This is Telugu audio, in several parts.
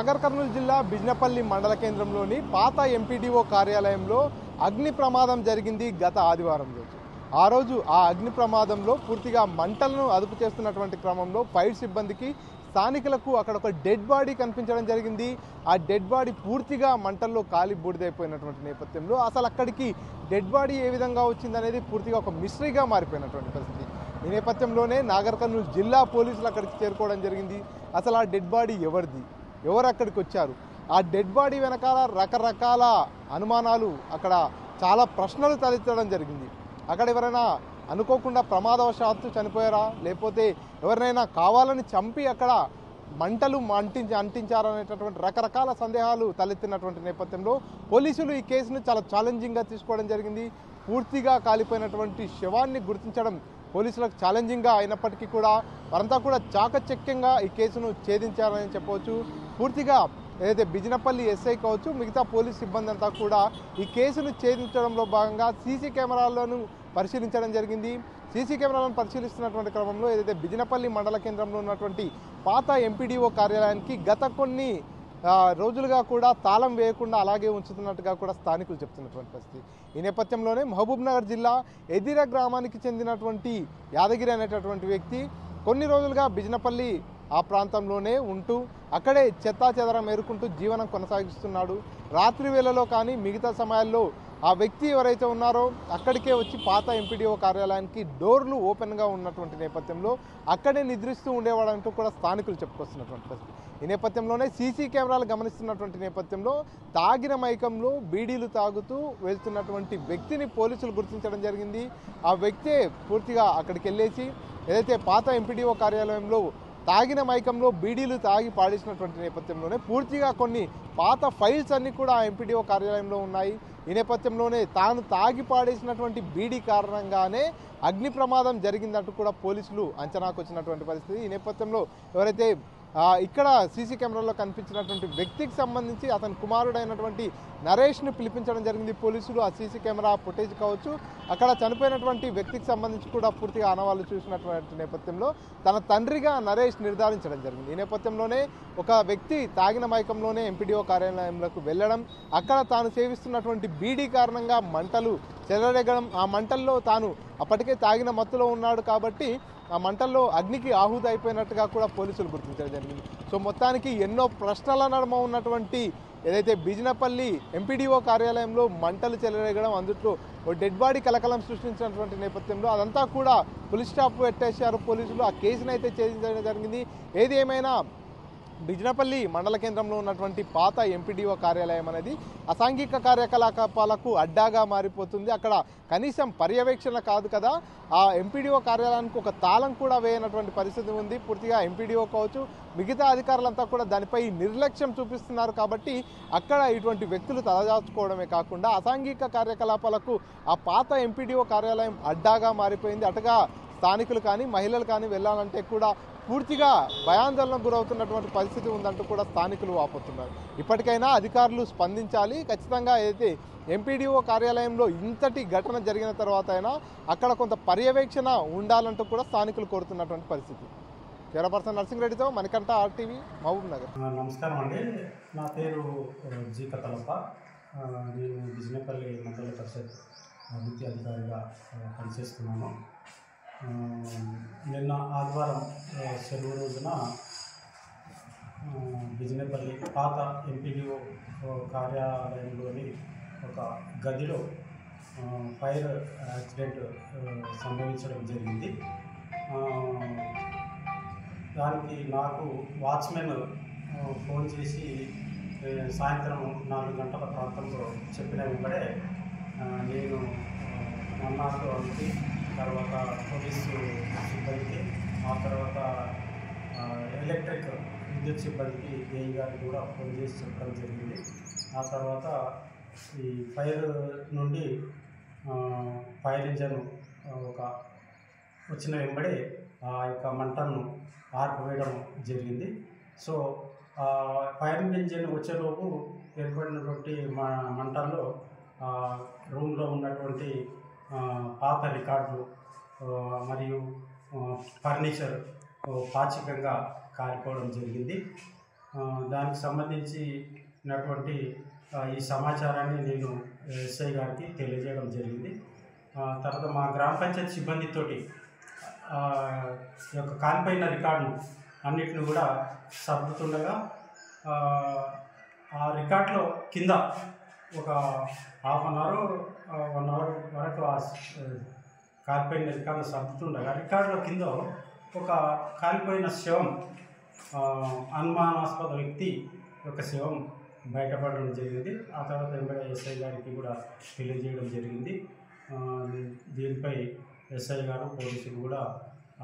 నాగర్ కర్నూలు జిల్లా బిజినపల్లి మండల కేంద్రంలోని పాత ఎంపీడీఓ కార్యాలయంలో అగ్ని ప్రమాదం జరిగింది గత ఆదివారం రోజు. ఆ రోజు ఆ అగ్ని ప్రమాదంలో పూర్తిగా మంటలను అదుపు చేస్తున్నటువంటి క్రమంలో ఫైర్ సిబ్బందికి స్థానికులకు అక్కడ ఒక డెడ్ బాడీ కనిపించడం జరిగింది. ఆ డెడ్ బాడీ పూర్తిగా మంటల్లో కాలి బూడిదైపోయినటువంటి నేపథ్యంలో అసలు అక్కడికి డెడ్ బాడీ ఏ విధంగా వచ్చిందనేది పూర్తిగా ఒక మిస్టరీగా మారిపోయినటువంటి పరిస్థితి. ఈ నేపథ్యంలోనే నాగర్ కర్నూలు జిల్లా పోలీసులు అక్కడికి చేరుకోవడం జరిగింది. అసలు ఆ డెడ్ బాడీ ఎవరిది, ఎవరు అక్కడికి వచ్చారు, ఆ డెడ్ బాడీ వెనకాల రకరకాల అనుమానాలు, అక్కడ చాలా ప్రశ్నలు తలెత్తడం జరిగింది. అక్కడ ఎవరైనా అనుకోకుండా ప్రమాదవశాత్తు చనిపోయారా, లేకపోతే ఎవరినైనా కావాలని చంపి అక్కడ మంటలు అంటించారనేటటువంటి రకరకాల సందేహాలు తలెత్తినటువంటి నేపథ్యంలో పోలీసులు ఈ కేసును చాలా ఛాలెంజింగ్గా తీసుకోవడం జరిగింది. పూర్తిగా కాలిపోయినటువంటి శవాన్ని గుర్తించడం పోలీసులకు ఛాలెంజింగ్గా అయినప్పటికీ కూడా వారంతా కూడా చాకచక్యంగా ఈ కేసును ఛేదించారని చెప్పవచ్చు. పూర్తిగా ఏదైతే బిజినపల్లి ఎస్ఐ కావచ్చు, మిగతా పోలీస్ సిబ్బంది అంతా కూడా ఈ కేసును ఛేదించడంలో భాగంగా సీసీ కెమెరాలను పరిశీలించడం జరిగింది. సీసీ కెమెరాలను పరిశీలిస్తున్నటువంటి క్రమంలో ఏదైతే బిజినపల్లి మండల కేంద్రంలో ఉన్నటువంటి పాత ఎంపీడీఓ కార్యాలయానికి గత కొన్ని రోజులుగా కూడా తాళం వేయకుండా అలాగే ఉంచుతున్నట్టుగా కూడా స్థానికులు చెప్తున్నటువంటి పరిస్థితి. ఈ నేపథ్యంలోనే మహబూబ్ నగర్ జిల్లా ఎదిర గ్రామానికి చెందినటువంటి యాదగిరి అనేటటువంటి వ్యక్తి కొన్ని రోజులుగా బిజినపల్లి ఆ ప్రాంతంలోనే ఉంటూ అక్కడే చెత్తాచెదరం ఏరుకుంటూ జీవనం కొనసాగిస్తున్నాడు. రాత్రి వేళలో కానీ మిగతా సమయాల్లో ఆ వ్యక్తి ఎవరైతే ఉన్నారో అక్కడికే వచ్చి పాత ఎంపీడీఓ కార్యాలయానికి డోర్లు ఓపెన్గా ఉన్నటువంటి నేపథ్యంలో అక్కడే నిద్రిస్తూ ఉండేవాడంటూ కూడా స్థానికులు చెప్పుకొస్తున్నటువంటి పరిస్థితి. ఈ నేపథ్యంలోనే సీసీ కెమెరాలు గమనిస్తున్నటువంటి నేపథ్యంలో తాగిన మైకంలో బీడీలు తాగుతూ వెళ్తున్నటువంటి వ్యక్తిని పోలీసులు గుర్తించడం జరిగింది. ఆ వ్యక్తే పూర్తిగా అక్కడికి వెళ్ళేసి ఏదైతే పాత ఎంపీడీఓ కార్యాలయంలో తాగిన మైకంలో బీడీలు తాగి పాడేసినటువంటి నేపథ్యంలోనే పూర్తిగా కొన్ని పాత ఫైల్స్ అన్నీ కూడా ఆ ఎంపీడీఓ కార్యాలయంలో ఉన్నాయి. ఈ నేపథ్యంలోనే తాను తాగి పాడేసినటువంటి బీడీ కారణంగానే అగ్ని ప్రమాదం జరిగిందంటూ కూడా పోలీసులు అంచనాకు వచ్చినటువంటి పరిస్థితి. ఈ నేపథ్యంలో ఎవరైతే ఇక్కడ సీసీ కెమెరాలో కనిపించినటువంటి వ్యక్తికి సంబంధించి అతని కుమారుడైనటువంటి నరేష్ను పిలిపించడం జరిగింది పోలీసులు. ఆ సీసీ కెమెరా ఫుటేజ్ కావచ్చు, అక్కడ చనిపోయినటువంటి వ్యక్తికి సంబంధించి కూడా పూర్తిగా ఆనవాళ్ళు చూసినటువంటి నేపథ్యంలో తన తండ్రిగా నరేష్ నిర్ధారించడం జరిగింది. ఈ నేపథ్యంలోనే ఒక వ్యక్తి తాగిన మైకంలోనే ఎంపీడీఓ కార్యాలయంలోకి వెళ్ళడం, అక్కడ తాను సేవిస్తున్నటువంటి బీడీ కారణంగా మంటలు చెలరేగడం, ఆ మంటల్లో తాను అప్పటికే తాగిన మత్తులో ఉన్నాడు కాబట్టి ఆ మంటల్లో అగ్నికి ఆహుతి అయిపోయినట్టుగా కూడా పోలీసులు గుర్తించడం జరిగింది. సో మొత్తానికి ఎన్నో ప్రశ్నల నడుమ ఉన్నటువంటి ఏదైతే బిజినపల్లి ఎంపీడీఓ కార్యాలయంలో మంటలు చెలరేగడం, అందులో ఓ డెడ్ బాడీ కలకలం సృష్టించినటువంటి నేపథ్యంలో అదంతా కూడా పులిస్ స్టాప్ పెట్టేశారు పోలీసులు. ఆ కేసును అయితే ఛేదించడం జరిగింది. ఏది ఏమైనా బిజినపల్లి మండల కేంద్రంలో ఉన్నటువంటి పాత ఎంపీడీఓ కార్యాలయం అనేది అసాంఘిక కార్యకలాపాలకు అడ్డాగా మారిపోతుంది. అక్కడ కనీసం పర్యవేక్షణ కాదు కదా, ఆ ఎంపీడీఓ కార్యాలయానికి ఒక తాళం కూడా వేయనటువంటి పరిస్థితి ఉంది. పూర్తిగా ఎంపీడీఓ కావచ్చు, మిగతా అధికారులంతా కూడా దానిపై నిర్లక్ష్యం చూపిస్తున్నారు. కాబట్టి అక్కడ ఇటువంటి వ్యక్తులు తలదాచుకోవడమే కాకుండా అసాంఘిక కార్యకలాపాలకు ఆ పాత ఎంపీడీఓ కార్యాలయం అడ్డాగా మారిపోయింది. అటుగా స్థానికులు కానీ మహిళలు కానీ వెళ్ళాలంటే కూడా పూర్తిగా భయాందోళనకు గురవుతున్నటువంటి పరిస్థితి ఉందంటూ కూడా స్థానికులు వాపోతున్నారు. ఇప్పటికైనా అధికారులు స్పందించాలి. ఖచ్చితంగా ఏదైతే ఎంపీడీఓ కార్యాలయంలో ఇంతటి ఘటన జరిగిన తర్వాత అయినా అక్కడ కొంత పర్యవేక్షణ ఉండాలంటూ కూడా స్థానికులు కోరుతున్నటువంటి పరిస్థితి. కెమెరా పర్సన్ నర్సింగ్ రెడ్డితో మణికంఠ, ఆర్టీవీ, మహబూబ్ నగర్. నమస్కారం అండి, నా పేరు జీ కతలప్ప. నేను బిజినపల్లి మండల పరిషత్ అభివృద్ధి అధికారిగా పనిచేస్తున్నాను. నిన్న ఆదివారం సెలవు రోజున బిజినపల్లి పాత ఎంపీడీఓ కార్యాలయంలోని ఒక గదిలో ఫైర్ యాక్సిడెంట్ సంభవించడం జరిగింది. దానికి నాకు వాచ్మెన్ ఫోన్ చేసి సాయంత్రం 4 గంటల ప్రాంతంలో చెప్పిన వెంబడే నేను మన్నాడు అంది, తర్వాత పోలీసు సిబ్బందికి, ఆ తర్వాత ఎలక్ట్రిక్ విద్యుత్ సిబ్బందికి ఏఈ గారికి కూడా ఫోన్ చేసి చెప్పడం జరిగింది. ఆ తర్వాత ఈ ఫైర్ నుండి ఫైర్ ఇంజన్ ఒక వచ్చిన వెంబడి ఆ యొక్క మంటను ఆర్పివేయడం జరిగింది. సో ఫైర్ ఇంజిన్ వచ్చేలోపు ఏర్పడినటువంటి మంటల్లో రూమ్లో ఉన్నటువంటి పాత రికార్డులు మరియు ఫర్నిచర్ పాచికంగా కాలిపోవడం జరిగింది. దానికి సంబంధించినటువంటి ఈ సమాచారాన్ని నేను ఎస్ఐ గారికి తెలియజేయడం జరిగింది. తర్వాత మా గ్రామ పంచాయతీ సిబ్బందితోటి ఈ యొక్క కాలిపోయిన రికార్డును అన్నిటిని కూడా సర్దుతుండగా ఆ రికార్డులో కింద ఒక హాఫ్ అన్ అవర్ 1 అవర్ వరకు కాలిపోయిన రికార్డును సర్దుతుండగా రికార్డులో కింద ఒక కాలిపోయిన శవం, అనుమానాస్పద వ్యక్తి యొక్క శవం బయటపడడం జరిగింది. ఆ తర్వాత వెంబడే ఎస్ఐ గారికి కూడా తెలియజేయడం జరిగింది. దీనిపై ఎస్ఐ గారు పోలీసులు కూడా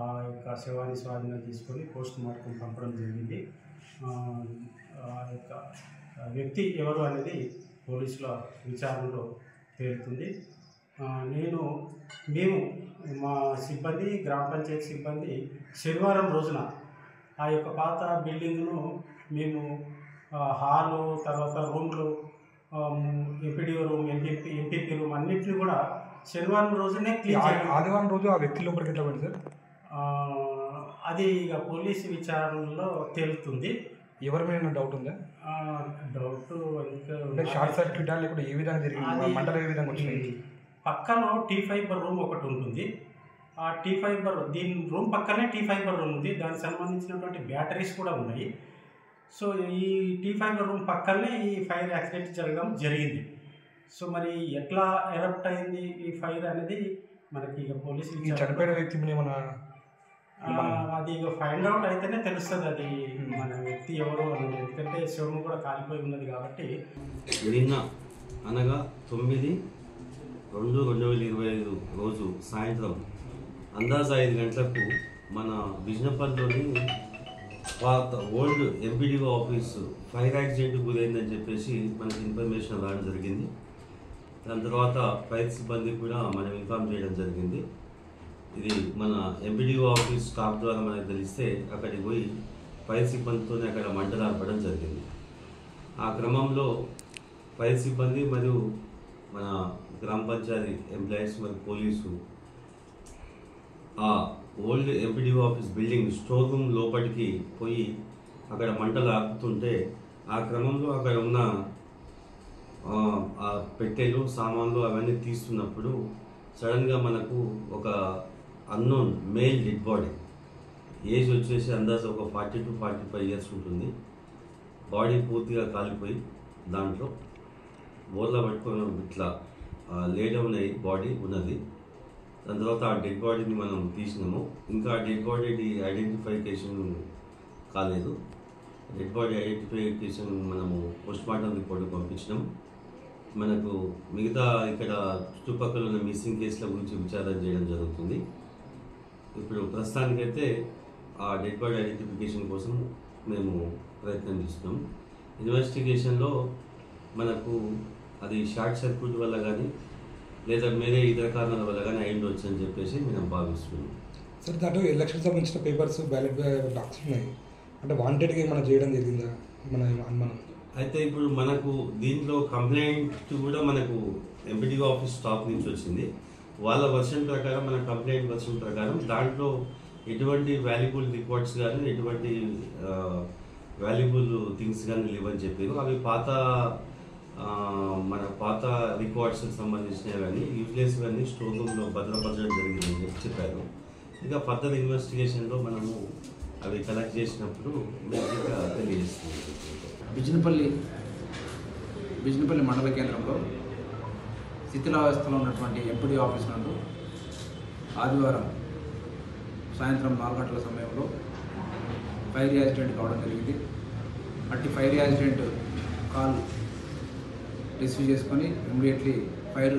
ఆ యొక్క శవాన్ని స్వాధీనం తీసుకొని పోస్ట్ మార్టం పంపడం జరిగింది. ఆ యొక్క వ్యక్తి ఎవరు అనేది పోలీసుల విచారణలో తేలుతుంది. మేము మా సిబ్బంది, గ్రామ పంచాయతీ సిబ్బంది శనివారం రోజున ఆ యొక్క పాత బిల్డింగ్ను మేము హాలు, తర్వాత రూమ్లు, ఎంపీడీఓ రూమ్, ఎంపీపీ రూమ్ అన్నింటినీ కూడా శనివారం రోజునే క్లీన్ చేయడం. ఆదివారం రోజు ఆ వ్యక్తి లోపలికి ఎట్లా పడింది సార్? అది ఇక పోలీసు విచారణలో తేలుతుంది. ఎవరి మీద డౌట్ ఉందా? డౌట్ ఇంకా షార్ట్ సర్క్యూట్ లేకుండా ఏ విధంగా జరిగింది, మంటలు ఏ విధంగా వచ్చినాయి? పక్కన టీ ఫైబర్ రూమ్ ఒకటి ఉంటుంది. ఆ టీ ఫైబర్ దీని రూమ్ పక్కనే టీ ఫైబర్ రూమ్ ఉంది. దానికి సంబంధించినటువంటి బ్యాటరీస్ కూడా ఉన్నాయి. సో ఈ టీ ఫైబర్ రూమ్ పక్కనే ఈ ఫైర్ యాక్సిడెంట్ జరగడం జరిగింది. సో మరి ఎట్లా ఎరప్ట్ అయింది ఈ ఫైర్ అనేది మనకి ఇక పోలీసులు చనిపోయిన వ్యక్తి ఏమన్నా అది ఇక ఫైండ్ అవుట్ అయితేనే తెలుస్తుంది అది మన వ్యక్తి ఎవరు అనేది. ఎందుకంటే శివము కూడా కాలిపోయి ఉన్నది కాబట్టి. నిన్న అనగా 9/2/2025 రోజు సాయంత్రం అందాజ 5 గంటలకు మన బిజినపల్లిలోని పాత old MPDO office fire accident గురైందని చెప్పేసి మనకి ఇన్ఫర్మేషన్ రావడం జరిగింది. దాని తర్వాత ఫైర్ సిబ్బంది కూడా మనం ఇన్ఫార్మ్ చేయడం జరిగింది. ఇది మన ఎంపీడీఓ ఆఫీస్ స్టాఫ్ ద్వారా మనకు తెలిస్తే అక్కడికి పోయి ఫైర్ సిబ్బందితోనే అక్కడ మంటలు ఆర్పడం జరిగింది. ఆ క్రమంలో ఫైర్ సిబ్బంది మరియు మన గ్రామ పంచాయతీ ఎంప్లాయీస్ మరియు పోలీసు ఆ old MPDO office building store room లోపలికి పోయి అక్కడ మంటలు ఆపుతుంటే ఆ క్రమంలో అక్కడ ఉన్న ఆ పెట్టెలు, సామాన్లు అవన్నీ తీస్తున్నప్పుడు సడన్గా మనకు ఒక unknown male dead body, age వచ్చేసి అందాజ ఒక 40 to 45 ఇయర్స్ ఉంటుంది. బాడీ పూర్తిగా కాలిపోయి దాంట్లో బోర్లా పట్టుకొని ఇట్లా లేడౌన్ అయ్యి బాడీ ఉన్నది. దాని తర్వాత ఆ డెడ్ బాడీని మనం తీసినాము. ఇంకా ఆ డెడ్ బాడీని ఐడెంటిఫికేషన్ కాలేదు. డెడ్ బాడీ ఐడెంటిఫికేషన్ మనము పోస్ట్మార్టం రిపోర్ట్ పంపించినాం. మనకు మిగతా ఇక్కడ చుట్టుపక్కల ఉన్న మిస్సింగ్ కేసుల గురించి విచారణ చేయడం జరుగుతుంది. ఇప్పుడు ప్రస్తుతానికైతే ఆ డెడ్ బాడీ ఐడెంటిఫికేషన్ కోసం మేము ప్రయత్నం చేస్తున్నాం. ఇన్వెస్టిగేషన్లో మనకు అది షార్ట్ సర్క్యూట్ వల్ల కానీ లేదా వేరే ఇతర కారణాల వల్ల కానీ అయ్యిండొచ్చు అని చెప్పేసి మేము భావిస్తున్నాం. సార్ దాంట్లో ఎలక్షన్ సంబంధించిన పేపర్స్, బ్యాలెట్ బాక్స్ ఉన్నాయి అంటే వాంటెడ్గా ఏమైనా చేయడం జరిగిందా మన అనుమానం? అయితే ఇప్పుడు మనకు దీంట్లో కంప్లైంట్ కూడా మనకు ఎంపీడీఓ ఆఫీస్ స్టాఫ్ నుంచి వచ్చింది. వాళ్ళ వర్షన్ ప్రకారం, మన కంప్లైంట్ వర్షన్ ప్రకారం దాంట్లో ఎటువంటి వాల్యుబుల్ రికార్డ్స్ కానీ ఎటువంటి వాల్యుబుల్ థింగ్స్ కానీ లేవని చెప్పారు. అవి మన పాత రికార్డ్స్కి సంబంధించినవి కానీ యూజ్లెస్ కానీ స్టోర్ రూమ్లో భద్రపరచడం జరిగిందని చెప్పారు. ఇంకా ఫర్దర్ ఇన్వెస్టిగేషన్లో మనము అవి కలెక్ట్ చేసినప్పుడు మేము తెలియజేస్తున్నాం. బిజినపల్లి మండల కేంద్రంలో శిథిలావస్థలో ఉన్నటువంటి ఎంపీడీ ఆఫీస్ నందు ఆదివారం సాయంత్రం 4 గంటల సమయంలో ఫైర్ యాక్సిడెంట్ కావడం జరిగింది. అట్టి ఫైర్ యాక్సిడెంట్ కాల్ రిసీవ్ చేసుకొని ఇమ్మీడియట్లీ ఫైర్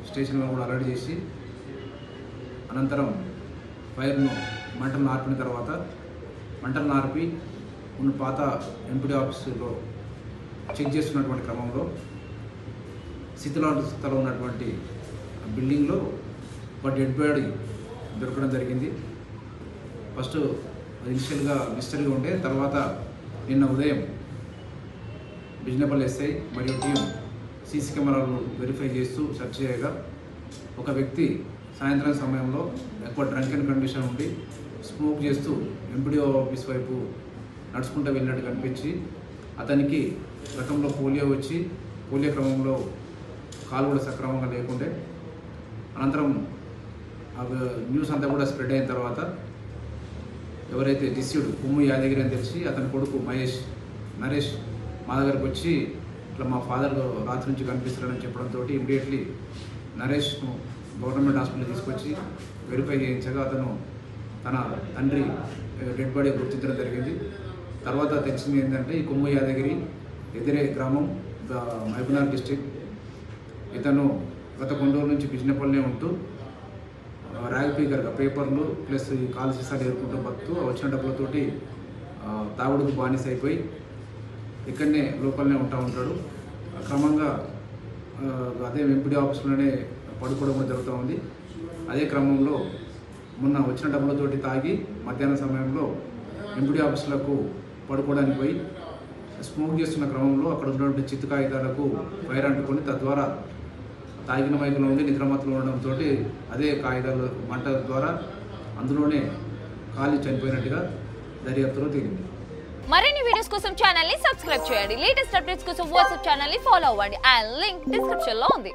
స్టేషన్లో కూడా అలర్ట్ చేసి అనంతరం మంటలు నార్పిన తర్వాత మంటలు నార్పి ఉన్న పాత ఎంపీడీ ఆఫీసులో చెక్ చేస్తున్నటువంటి క్రమంలో శిథిలావస్థలో ఉన్నటువంటి బిల్డింగ్లో ఒక డెడ్ బాడీ దొరకడం జరిగింది. ఫస్ట్ ఇనిషియల్గా మిస్టరీగా ఉంటే తర్వాత నిన్న ఉదయం బిజినపల్లి ఎస్ఐ మరియు టీం సీసీ కెమెరాలు వెరిఫై చేస్తూ సెర్చ్ చేయగా ఒక వ్యక్తి సాయంత్రం సమయంలో ఎక్కువ డ్రంకెన్ కండిషన్ ఉండి స్మోక్ చేస్తూ ఎంపీడీఓ ఆఫీస్ వైపు నడుచుకుంటూ వెళ్ళినట్టు కనిపించి అతనికి గతంలో పోలియో వచ్చి పోలియో క్రమంలో కాలు కూడా సక్రమంగా లేకుండే అనంతరం న్యూస్ అంతా కూడా స్ప్రెడ్ అయిన తర్వాత ఎవరైతే డిస్యూడ్ కొమ్ము యాదగిరి అని తెలిసి అతని కొడుకు నరేష్ మా దగ్గరకు వచ్చి ఇట్లా మా ఫాదర్ రాత్రి నుంచి కనిపిస్తున్నారని చెప్పడంతో ఇమ్మీడియట్లీ నరేష్ను గవర్నమెంట్ హాస్పిటల్ తీసుకొచ్చి వెరిఫై చేయించగా అతను తన తండ్రి డెడ్ బాడీ గుర్తించడం జరిగింది. తర్వాత తెలిసింది ఏంటంటే ఈ కొమ్ము యాదగిరి ఎదిరే గ్రామం మహబూబ్నగర్ డిస్టిక్. ఇతను గత కొన్ని రోజుల నుంచి బిజినపల్లినే ఉంటూ ర్యాగ్పీకర్గా పేపర్లు ప్లస్ ఈ కాలు సీసాలు ఏరుకుంటూ బతుకుతూ వచ్చిన డబ్బులతోటి తాగుడుకు బానిస అయిపోయి ఇక్కడనే లోకల్నే ఉంటాడు. క్రమంగా అదే ఎంపీడీ ఆఫీస్లోనే పడుకోవడం కూడా జరుగుతూ ఉంది. అదే క్రమంలో మొన్న వచ్చిన డబ్బులతోటి తాగి మధ్యాహ్నం సమయంలో ఎంపీడీ ఆఫీసులకు పడుకోవడానికి పోయి స్మోక్ చేస్తున్న క్రమంలో అక్కడ ఉన్నటువంటి చిత్తు కాగితాలకు ఫైర్ అంటుకొని తద్వారా తాగిన మైకులో ఉండి నిద్రమత్తులో ఉండడంతో అదే కాగితాల మంట ద్వారా అందులోనే కాలి చనిపోయినట్టుగా దర్యాప్తులో తేలింది. మరిన్ని వీడియోస్ కోసం ఛానల్ ని సబ్స్క్రైబ్ చేయండి. లేటెస్ట్ అప్డేట్స్ కోసం వాట్సాప్ ఛానల్ ని ఫాలో అవ్వండి. ఆ లింక్ డిస్క్రిప్షన్ లో ఉంది.